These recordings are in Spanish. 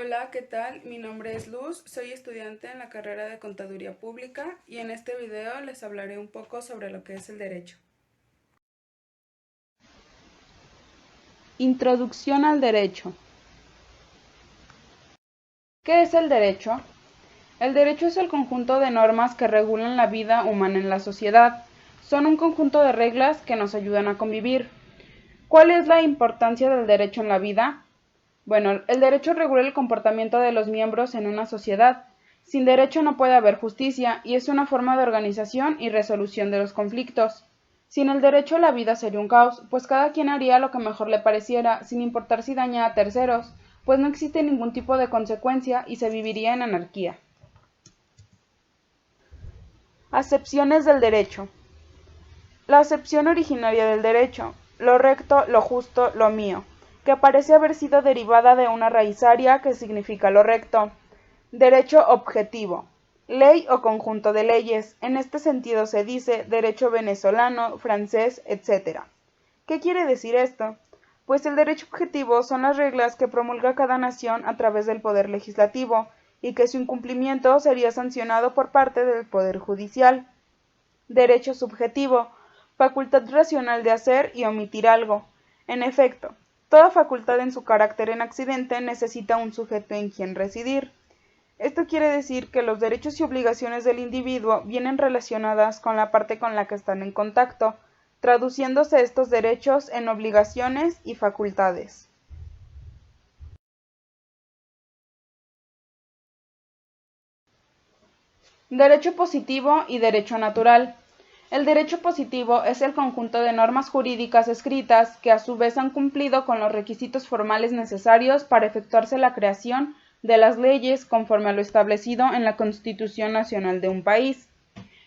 Hola, ¿qué tal? Mi nombre es Luz, soy estudiante en la carrera de Contaduría Pública y en este video les hablaré un poco sobre lo que es el derecho. Introducción al derecho. ¿Qué es el derecho? El derecho es el conjunto de normas que regulan la vida humana en la sociedad. Son un conjunto de reglas que nos ayudan a convivir. ¿Cuál es la importancia del derecho en la vida? Bueno, el derecho regula el comportamiento de los miembros en una sociedad. Sin derecho no puede haber justicia y es una forma de organización y resolución de los conflictos. Sin el derecho la vida sería un caos, pues cada quien haría lo que mejor le pareciera, sin importar si daña a terceros, pues no existe ningún tipo de consecuencia y se viviría en anarquía. Acepciones del derecho. La acepción originaria del derecho, lo recto, lo justo, lo mío, que parece haber sido derivada de una raíz aria que significa lo recto. Derecho objetivo, ley o conjunto de leyes. En este sentido se dice derecho venezolano, francés, etc. ¿Qué quiere decir esto? Pues el derecho objetivo son las reglas que promulga cada nación a través del poder legislativo, y que su incumplimiento sería sancionado por parte del poder judicial. Derecho subjetivo, facultad racional de hacer y omitir algo. En efecto, toda facultad en su carácter en accidente necesita un sujeto en quien residir. Esto quiere decir que los derechos y obligaciones del individuo vienen relacionadas con la parte con la que están en contacto, traduciéndose estos derechos en obligaciones y facultades. Derecho positivo y derecho natural. El derecho positivo es el conjunto de normas jurídicas escritas que a su vez han cumplido con los requisitos formales necesarios para efectuarse la creación de las leyes conforme a lo establecido en la Constitución Nacional de un país.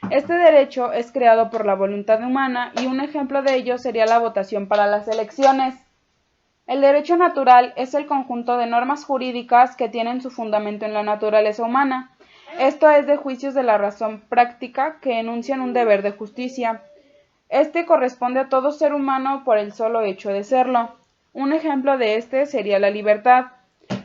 Este derecho es creado por la voluntad humana y un ejemplo de ello sería la votación para las elecciones. El derecho natural es el conjunto de normas jurídicas que tienen su fundamento en la naturaleza humana, esto es de juicios de la razón práctica que enuncian un deber de justicia. Este corresponde a todo ser humano por el solo hecho de serlo. Un ejemplo de este sería la libertad.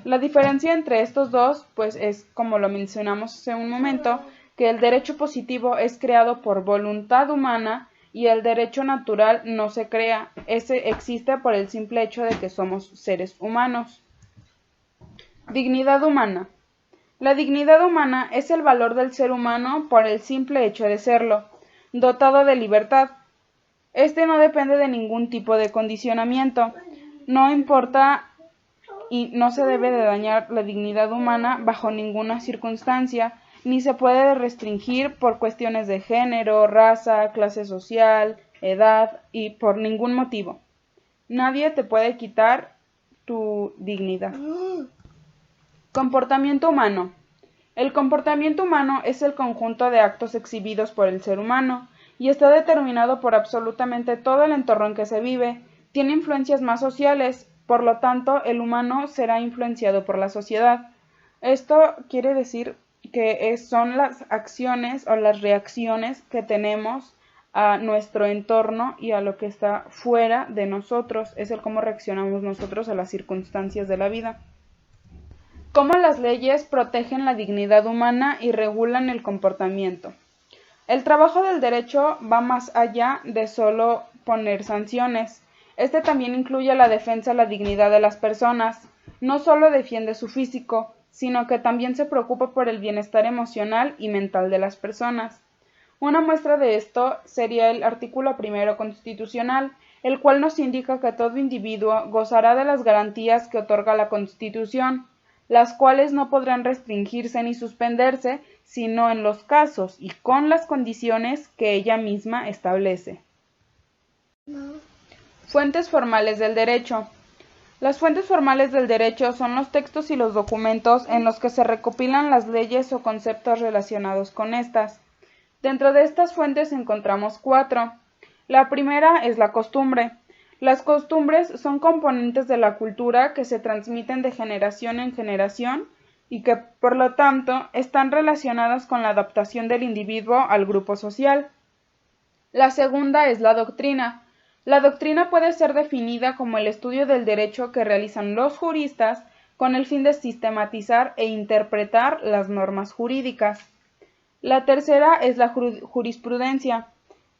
La diferencia entre estos dos, pues es, como lo mencionamos hace un momento, que el derecho positivo es creado por voluntad humana y el derecho natural no se crea, ese existe por el simple hecho de que somos seres humanos. Dignidad humana. La dignidad humana es el valor del ser humano por el simple hecho de serlo, dotado de libertad. Este no depende de ningún tipo de condicionamiento, no importa y no se debe de dañar la dignidad humana bajo ninguna circunstancia, ni se puede restringir por cuestiones de género, raza, clase social, edad y por ningún motivo. Nadie te puede quitar tu dignidad. Comportamiento humano. El comportamiento humano es el conjunto de actos exhibidos por el ser humano y está determinado por absolutamente todo el entorno en que se vive. Tiene influencias más sociales, por lo tanto, el humano será influenciado por la sociedad. Esto quiere decir que son las acciones o las reacciones que tenemos a nuestro entorno y a lo que está fuera de nosotros. Es el cómo reaccionamos nosotros a las circunstancias de la vida. Cómo las leyes protegen la dignidad humana y regulan el comportamiento. El trabajo del derecho va más allá de solo poner sanciones. Este también incluye la defensa de la dignidad de las personas. No solo defiende su físico, sino que también se preocupa por el bienestar emocional y mental de las personas. Una muestra de esto sería el artículo 1 constitucional, el cual nos indica que todo individuo gozará de las garantías que otorga la Constitución, las cuales no podrán restringirse ni suspenderse, sino en los casos y con las condiciones que ella misma establece. Fuentes formales del derecho. Las fuentes formales del derecho son los textos y los documentos en los que se recopilan las leyes o conceptos relacionados con estas. Dentro de estas fuentes encontramos 4. La primera es la costumbre. Las costumbres son componentes de la cultura que se transmiten de generación en generación y que, por lo tanto, están relacionadas con la adaptación del individuo al grupo social. La segunda es la doctrina. La doctrina puede ser definida como el estudio del derecho que realizan los juristas con el fin de sistematizar e interpretar las normas jurídicas. La tercera es la jurisprudencia,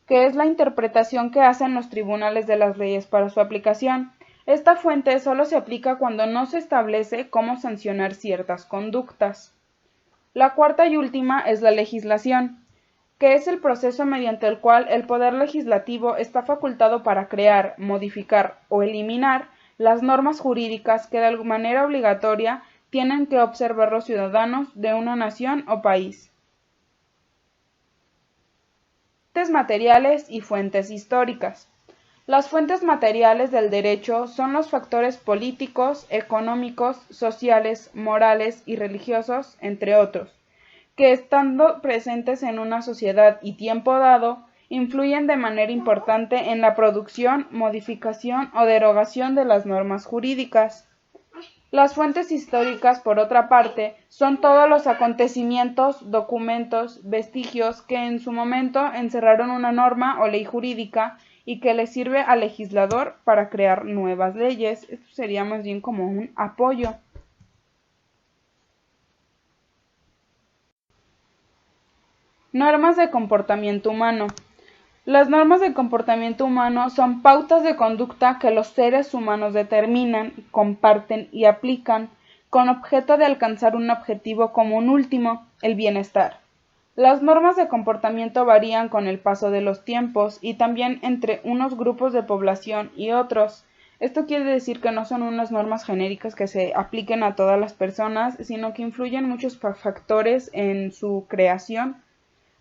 que es la interpretación que hacen los tribunales de las leyes para su aplicación. Esta fuente solo se aplica cuando no se establece cómo sancionar ciertas conductas. La cuarta y última es la legislación, que es el proceso mediante el cual el poder legislativo está facultado para crear, modificar o eliminar las normas jurídicas que de manera obligatoria tienen que observar los ciudadanos de una nación o país. Fuentes materiales y fuentes históricas. Las fuentes materiales del derecho son los factores políticos, económicos, sociales, morales y religiosos, entre otros, que estando presentes en una sociedad y tiempo dado, influyen de manera importante en la producción, modificación o derogación de las normas jurídicas. Las fuentes históricas, por otra parte, son todos los acontecimientos, documentos, vestigios que en su momento encerraron una norma o ley jurídica y que le sirve al legislador para crear nuevas leyes. Esto sería más bien como un apoyo. Normas de comportamiento humano. Las normas de comportamiento humano son pautas de conducta que los seres humanos determinan, comparten y aplican con objeto de alcanzar un objetivo común último, el bienestar. Las normas de comportamiento varían con el paso de los tiempos y también entre unos grupos de población y otros. Esto quiere decir que no son unas normas genéricas que se apliquen a todas las personas, sino que influyen muchos factores en su creación.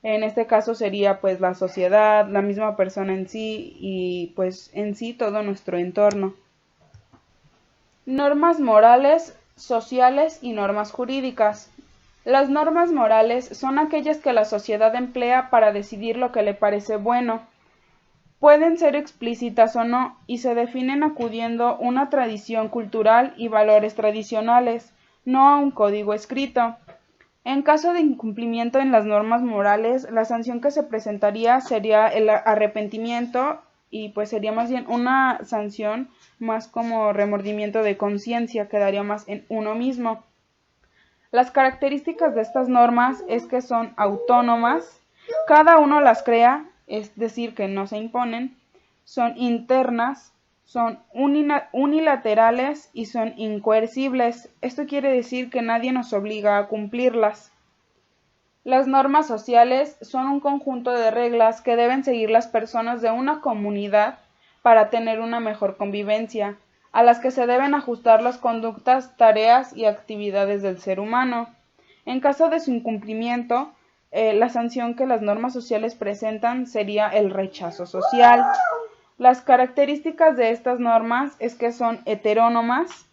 En este caso sería pues la sociedad, la misma persona en sí y pues en sí todo nuestro entorno. Normas morales, sociales y normas jurídicas. Las normas morales son aquellas que la sociedad emplea para decidir lo que le parece bueno. Pueden ser explícitas o no y se definen acudiendo a una tradición cultural y valores tradicionales, no a un código escrito. En caso de incumplimiento en las normas morales, la sanción que se presentaría sería el arrepentimiento y pues sería más bien una sanción más como remordimiento de conciencia, quedaría más en uno mismo. Las características de estas normas es que son autónomas, cada uno las crea, es decir, que no se imponen, son internas, son unilaterales y son incoercibles. Esto quiere decir que nadie nos obliga a cumplirlas. Las normas sociales son un conjunto de reglas que deben seguir las personas de una comunidad para tener una mejor convivencia, a las que se deben ajustar las conductas, tareas y actividades del ser humano. En caso de su incumplimiento, la sanción que las normas sociales presentan sería el rechazo social. Las características de estas normas es que son heterónomas,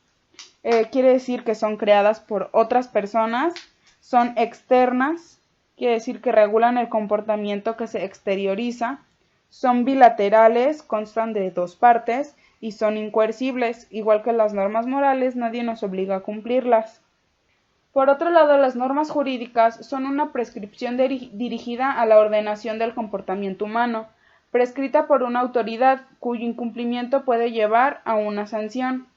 quiere decir que son creadas por otras personas, son externas, quiere decir que regulan el comportamiento que se exterioriza, son bilaterales, constan de dos partes, y son incoercibles, igual que las normas morales, nadie nos obliga a cumplirlas. Por otro lado, las normas jurídicas son una prescripción dirigida a la ordenación del comportamiento humano, prescrita por una autoridad cuyo incumplimiento puede llevar a una sanción.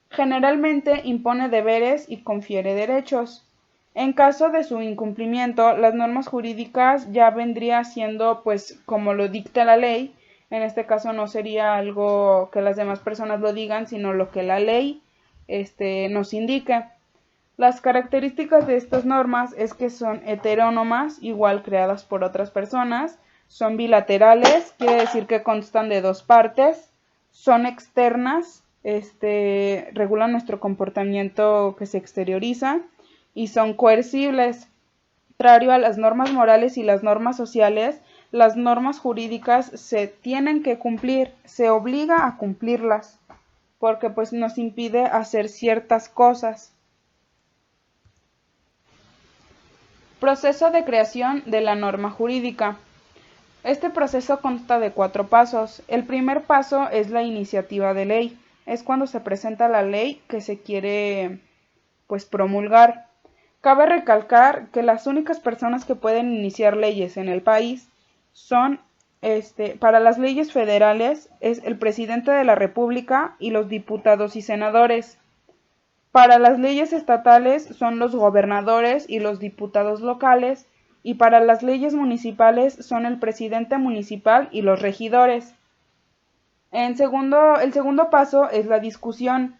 Generalmente impone deberes y confiere derechos. En caso de su incumplimiento, las normas jurídicas ya vendría siendo pues como lo dicta la ley. En este caso no sería algo que las demás personas lo digan, sino lo que la ley nos indique. Las características de estas normas es que son heterónomas, igual creadas por otras personas, son bilaterales, quiere decir que constan de dos partes, son externas, regulan nuestro comportamiento que se exterioriza, y son coercibles. Contrario a las normas morales y las normas sociales, las normas jurídicas se tienen que cumplir, se obliga a cumplirlas, porque pues nos impide hacer ciertas cosas. Proceso de creación de la norma jurídica. Este proceso consta de 4 pasos. El primer paso es la iniciativa de ley. Es cuando se presenta la ley que se quiere pues promulgar. Cabe recalcar que las únicas personas que pueden iniciar leyes en el país son, para las leyes federales, es el presidente de la República y los diputados y senadores. Para las leyes estatales son los gobernadores y los diputados locales, y para las leyes municipales son el presidente municipal y los regidores. El segundo paso es la discusión.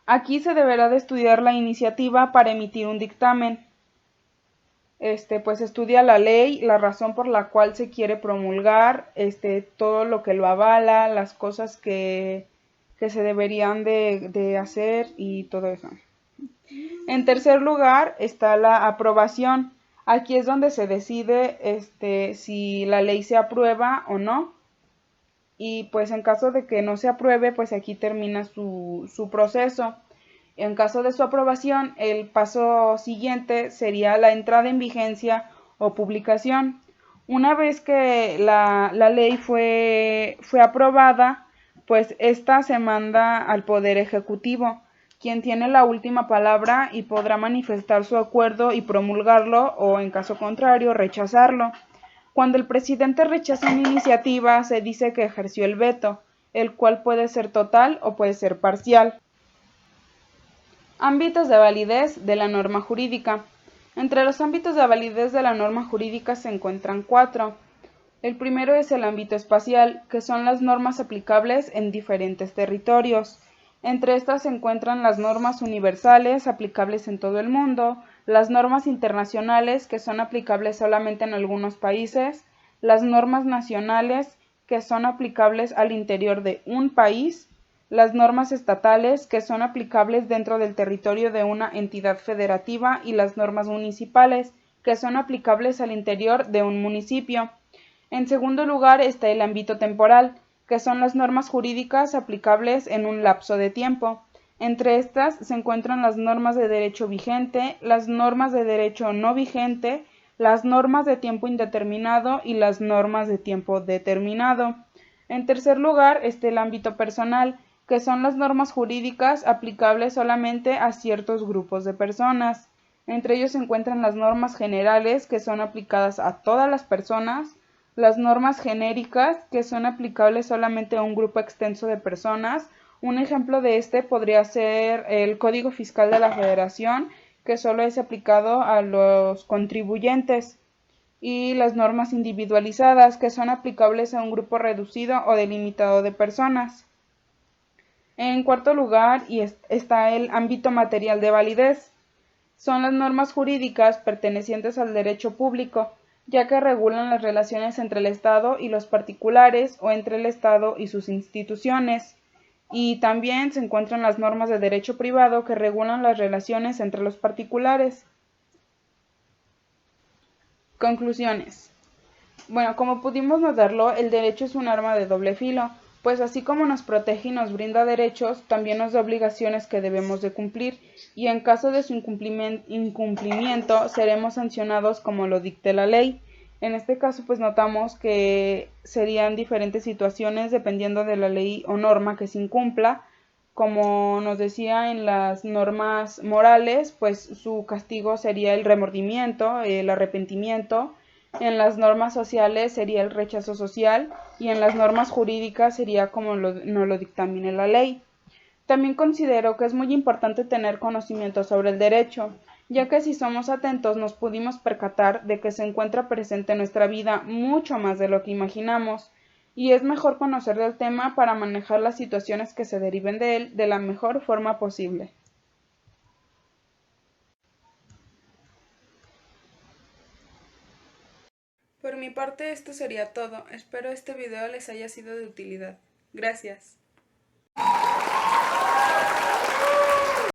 Aquí se deberá de estudiar la iniciativa para emitir un dictamen. Pues estudia la ley, la razón por la cual se quiere promulgar, todo lo que lo avala, las cosas que se deberían de hacer y todo eso. En tercer lugar está la aprobación. Aquí es donde se decide si la ley se aprueba o no. Y pues en caso de que no se apruebe, pues aquí termina su proceso. En caso de su aprobación, el paso siguiente sería la entrada en vigencia o publicación. Una vez que la ley fue aprobada, pues esta se manda al Poder Ejecutivo, quien tiene la última palabra y podrá manifestar su acuerdo y promulgarlo o, en caso contrario, rechazarlo. Cuando el presidente rechaza una iniciativa, se dice que ejerció el veto, el cual puede ser total o puede ser parcial. Ámbitos de validez de la norma jurídica. Entre los ámbitos de validez de la norma jurídica se encuentran 4. El primero es el ámbito espacial, que son las normas aplicables en diferentes territorios. Entre estas se encuentran las normas universales aplicables en todo el mundo, las normas internacionales que son aplicables solamente en algunos países, las normas nacionales que son aplicables al interior de un país, las normas estatales que son aplicables dentro del territorio de una entidad federativa y las normas municipales que son aplicables al interior de un municipio. En segundo lugar está el ámbito temporal, que son las normas jurídicas aplicables en un lapso de tiempo. Entre estas se encuentran las normas de derecho vigente, las normas de derecho no vigente, las normas de tiempo indeterminado y las normas de tiempo determinado. En tercer lugar está el ámbito personal, que son las normas jurídicas aplicables solamente a ciertos grupos de personas. Entre ellos se encuentran las normas generales, que son aplicadas a todas las personas, las normas genéricas, que son aplicables solamente a un grupo extenso de personas. Un ejemplo de podría ser el Código Fiscal de la Federación, que solo es aplicado a los contribuyentes, y las normas individualizadas, que son aplicables a un grupo reducido o delimitado de personas. En cuarto lugar está el ámbito material de validez. Son las normas jurídicas pertenecientes al derecho público, ya que regulan las relaciones entre el Estado y los particulares o entre el Estado y sus instituciones. Y también se encuentran las normas de derecho privado que regulan las relaciones entre los particulares. Conclusiones. Bueno, como pudimos notarlo, el derecho es un arma de doble filo, pues así como nos protege y nos brinda derechos, también nos da obligaciones que debemos de cumplir, y en caso de su incumplimiento seremos sancionados como lo dicte la ley. En este caso, pues notamos que serían diferentes situaciones dependiendo de la ley o norma que se incumpla. Como nos decía en las normas morales, pues su castigo sería el remordimiento, el arrepentimiento. En las normas sociales sería el rechazo social y en las normas jurídicas sería como no lo dictamine la ley. También considero que es muy importante tener conocimiento sobre el derecho, ya que si somos atentos nos pudimos percatar de que se encuentra presente en nuestra vida mucho más de lo que imaginamos, y es mejor conocer del tema para manejar las situaciones que se deriven de él de la mejor forma posible. Por mi parte esto sería todo. Espero este video les haya sido de utilidad. Gracias.